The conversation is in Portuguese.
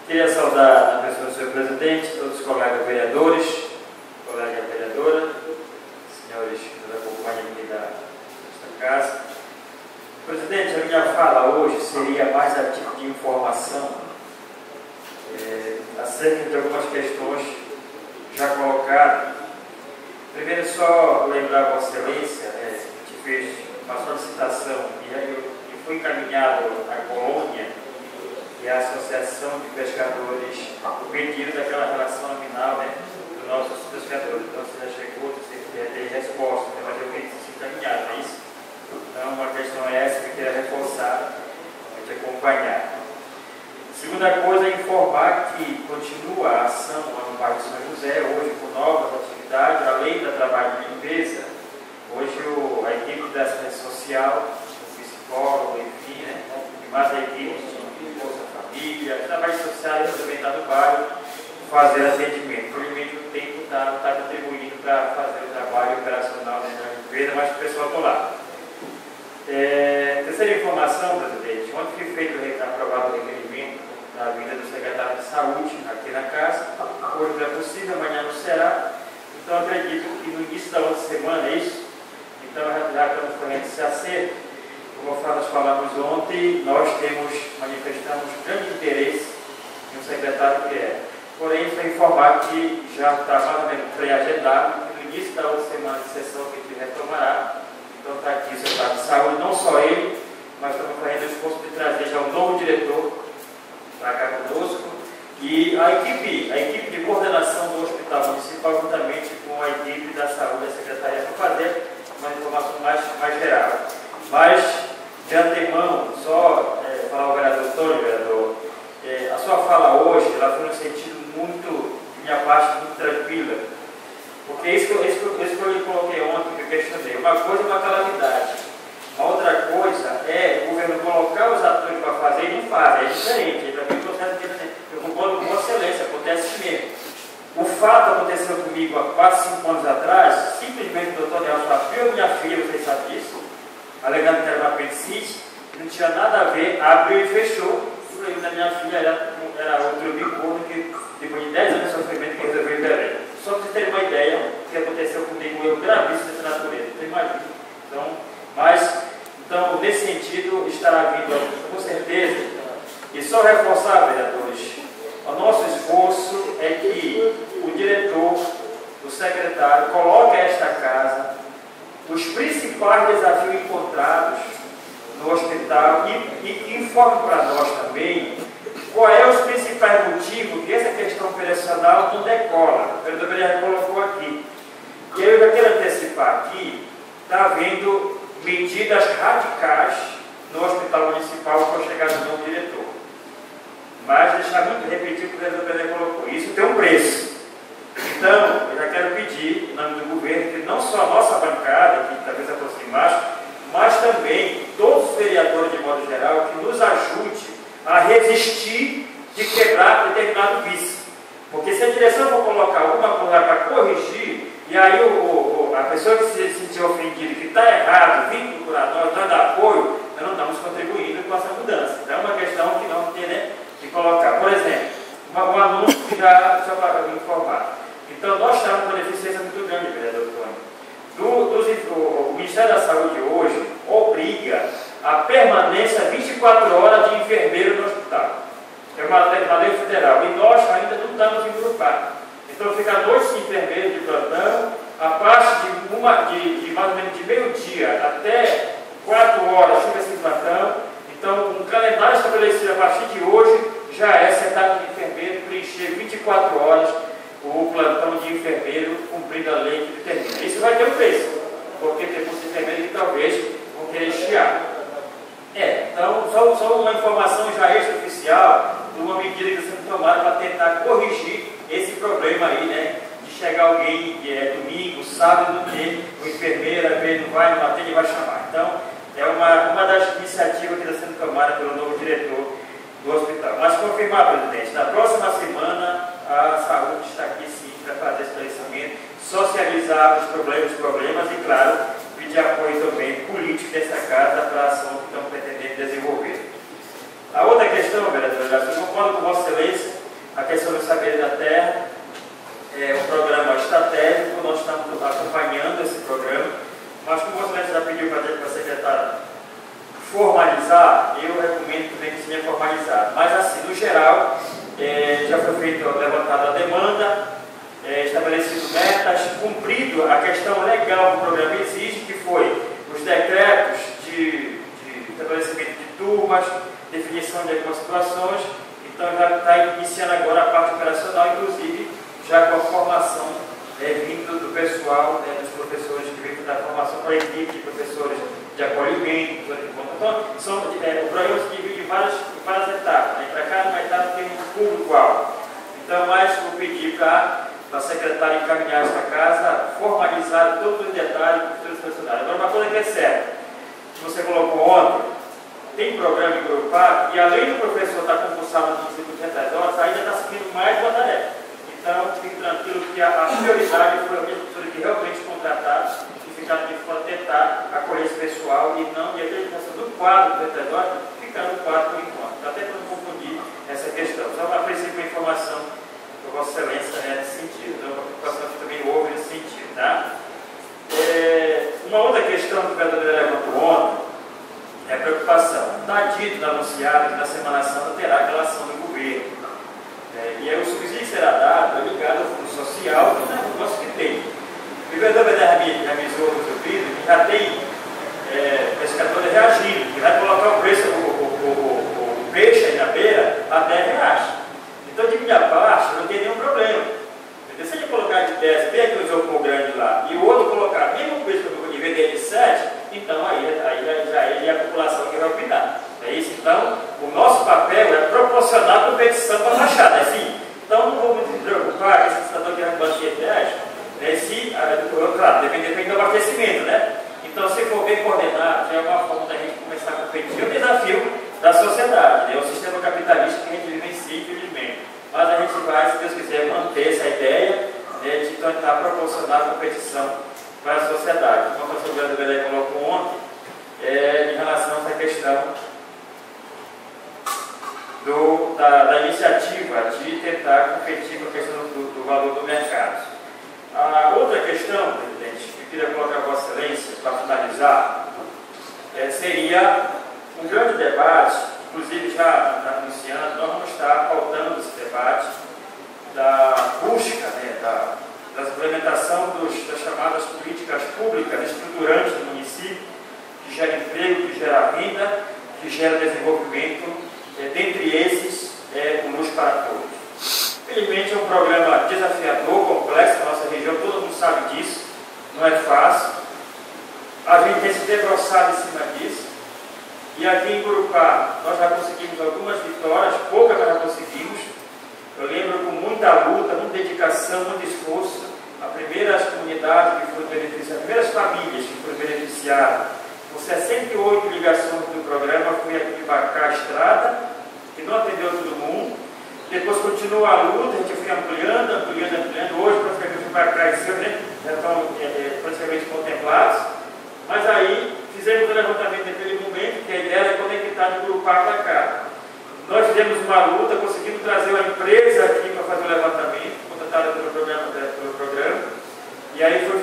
Queria saudar a pessoa do senhor presidente, todos os colegas vereadores, colega vereadora, senhores que nos acompanham aqui desta casa. Presidente, a minha fala hoje seria mais a tipo de informação acerca de algumas questões já colocadas. Primeiro, só lembrar a Vossa Excelência, a gente passou a licitação e foi encaminhado à Colônia e à Associação de Pescadores o pedido daquela relação nominal, dos nossos pescadores. Então, você já chegou, você tem resposta, mas eu queria se encaminhar, não é isso? Então, uma questão é essa que eu queria reforçar, a gente acompanhar. Segunda coisa é informar que continua a ação no bairro de São José, hoje com novas atividades, além do trabalho de limpeza. Hoje a equipe da assistência social, o psicólogo, enfim, e mais a equipe de Bolsa Família, trabalho social e também está no bairro, fazer atendimento. Provavelmente o tempo está contribuindo para fazer o trabalho operacional da limpeza, mas o pessoal está lá. Terceira informação, presidente, ontem foi aprovado o requerimento da vinda do secretário de Saúde aqui na casa. Hoje não é possível, amanhã não será. Então, acredito que no início da outra semana, é isso? Então, já estamos correndo esse acerto. Como nós falamos ontem, nós manifestamos grande interesse no secretário que é. Porém, foi informar que já está mais ou menos pré-agendado, que no início da outra semana de sessão que a gente retomará. Então, está aqui o secretário de Saúde, não só ele, mas estamos fazendo o esforço de trazer já um novo diretor para cá conosco. E a equipe de coordenação do Hospital Municipal, juntamente com a equipe da Saúde, da Secretaria, para fazer uma informação mais geral. Mas, de antemão, só falar ao vereador Antônio, vereador, a sua fala hoje, ela foi no sentido muito, de minha parte, muito tranquila. Porque isso que eu lhe coloquei ontem, que eu questionei. Uma coisa é uma calamidade. Uma outra coisa é o governo colocar os atores para fazer e não fazem. É diferente. Eu concordo com Vossa Excelência, acontece mesmo. O fato aconteceu comigo há 4, 5 anos atrás, simplesmente o doutor Nelson abriu minha filha, você sabe disso, alegando que era uma apendicite, não tinha nada a ver, abriu e fechou. O problema da minha filha era outro bicorno que, depois de 10 anos de sofrimento, que resolveu intervir. Só para vocês terem uma ideia do que aconteceu comigo, eu gravíssimo dessa natureza, não imagina. Então, nesse sentido, estará vindo com certeza. E só reforçar, vereadores, o nosso esforço é que o diretor, o secretário, coloque a esta casa os principais desafios encontrados no hospital e informe para nós também qual é os principais motivos que essa questão operacional não decola. O vereador Beria colocou aqui. E eu já quero antecipar aqui, está havendo medidas radicais no Hospital Municipal para chegar no novo diretor. Mas deixar muito repetir o que o vereador Beria colocou. Isso tem um preço. Então, eu já quero pedir, em nome do governo, que não só a nossa bancada, que talvez aproxime mais, mas também todos os vereadores, de modo geral, que nos ajude a resistir de quebrar determinado vício. Porque se a direção for colocar alguma coisa para corrigir, e aí a pessoa que se sentir ofendida, que está errado, vir procurar nós, dando apoio, nós não estamos contribuindo com essa mudança. Então é uma questão que não tem de colocar. Por exemplo, um anúncio que dá, só para informar. Então nós estamos com uma deficiência muito grande, vereador Antônio. O Ministério da Saúde hoje obriga a permanência 24 horas de enfermeiro no hospital. É uma lei federal. E nós ainda não estamos engrupados. Então fica à noite de enfermeiro de plantão, a parte de mais ou menos de meio-dia até 4 horas fica esse plantão. Então um calendário estabelecido a partir de hoje já é setado de enfermeiro preencher 24 horas o plantão de enfermeiro cumprindo a lei que determina. Isso vai ter um preço, porque tem muitos enfermeiros que talvez vão querer chiar. Então, só uma informação já extraoficial de uma medida que está sendo tomada para tentar corrigir esse problema aí, de chegar alguém domingo, sábado, não tem, o enfermeiro, às vezes não vai, não atende, vai chamar. Então, é uma das iniciativas que está sendo tomada pelo novo diretor do hospital. Mas confirmar, presidente, na próxima semana a saúde está aqui sim para fazer esclarecimento, socializar os problemas e, claro, pedir apoio também político dessa casa para a ação que estão pretendendo desenvolver. A outra questão, vereador, eu concordo com Vossa Excelência, pediu para a secretária formalizar, eu recomendo também que seja formalizado. Mas assim, no geral, já foi levantada a demanda, estabelecido metas, cumprido a questão legal que o programa exige, que foi os decretos de estabelecimento de turmas, definição de algumas situações. Então já está iniciando agora a parte operacional, inclusive já com a formação vindo do pessoal, dos professores que vêm da formação para a equipe, de professores de acolhimento. Então, o programa se divide em várias etapas. Para cada etapa tem um público-alvo. Então, mais vou pedir para a secretária encaminhar esta casa, formalizar todos os detalhes para os funcionários. Agora, uma coisa que é certa, que você colocou ontem, tem programa em Corupá, e além do professor estar concursado no município de 30 horas, ainda está seguindo mais uma tarefa. Então, fique tranquilo que a prioridade foi a professora que realmente contrataram e ficar de fora tentar acolher esse pessoal e a utilização do quadro do 30 horas ficar no quadro por enquanto. Até para não confundir essa questão. Só uma principal informação para Vossa Excelência nesse sentido. Então, uma preocupação que também houve nesse sentido. Tá? Uma outra questão que o vereador levantou ontem é a preocupação. Está dito, anunciado que na Semana Santa terá aquela ação do governo. E aí o subsídio que será dado ligado ao fundo social, que é um negócio que tem. O vereador Bederramir avisou no seu vídeo que já tem pescadores reagindo, que vai colocar o preço do peixe aí na beira a R$10. Então, de minha parte, não tem nenhum problema. Se ele colocar de 10, bem aquele isopor grande lá, e o outro colocar mesmo o preço e vender de 7, então aí já é a população que vai opinar. É isso? Então, o nosso papel é proporcionar a competição para a fachada, assim. Então, não vou me preocupar com esse cidadão que vai bater 10, claro, depende do abastecimento, né? Então, se for bem coordenado, já é uma forma da gente começar a competir. É um desafio da sociedade, é o sistema capitalista que a gente vivencia, infelizmente. Mas a gente vai, se Deus quiser, manter essa ideia de tentar proporcionar a competição para a sociedade. Como a professora Belé colocou ontem, em relação a essa questão da iniciativa de tentar competir com a questão do valor do mercado. A outra questão, presidente, que eu queria colocar a Vossa Excelência para finalizar, seria um grande debate, inclusive já anunciando, nós vamos estar pautando esse debate da busca, da implementação das chamadas políticas públicas estruturantes do município, que gera emprego, que gera renda, que gera desenvolvimento. Dentre esses, o Luz para Todos. Infelizmente é um programa desafiador, complexo, na nossa região, todo mundo sabe disso, não é fácil. A gente tem se debruçado em cima disso, e aqui em Corupá nós já conseguimos algumas vitórias, poucas nós já conseguimos. Eu lembro com muita luta, muita dedicação, muito esforço, as primeiras comunidades que foram beneficiadas, as primeiras famílias que foram beneficiadas, com 68 ligações do programa, fui aqui embarcar a estrada, que não atendeu todo mundo. Depois continua a luta, a gente foi ampliando. Hoje, praticamente, embarcar em cima, já estão praticamente contemplados. Mas aí, fizemos o levantamento naquele momento, que a ideia era conectar de Corupá para cá. Nós fizemos uma luta, conseguimos trazer uma empresa aqui para fazer o levantamento, contratada pelo programa, e aí foi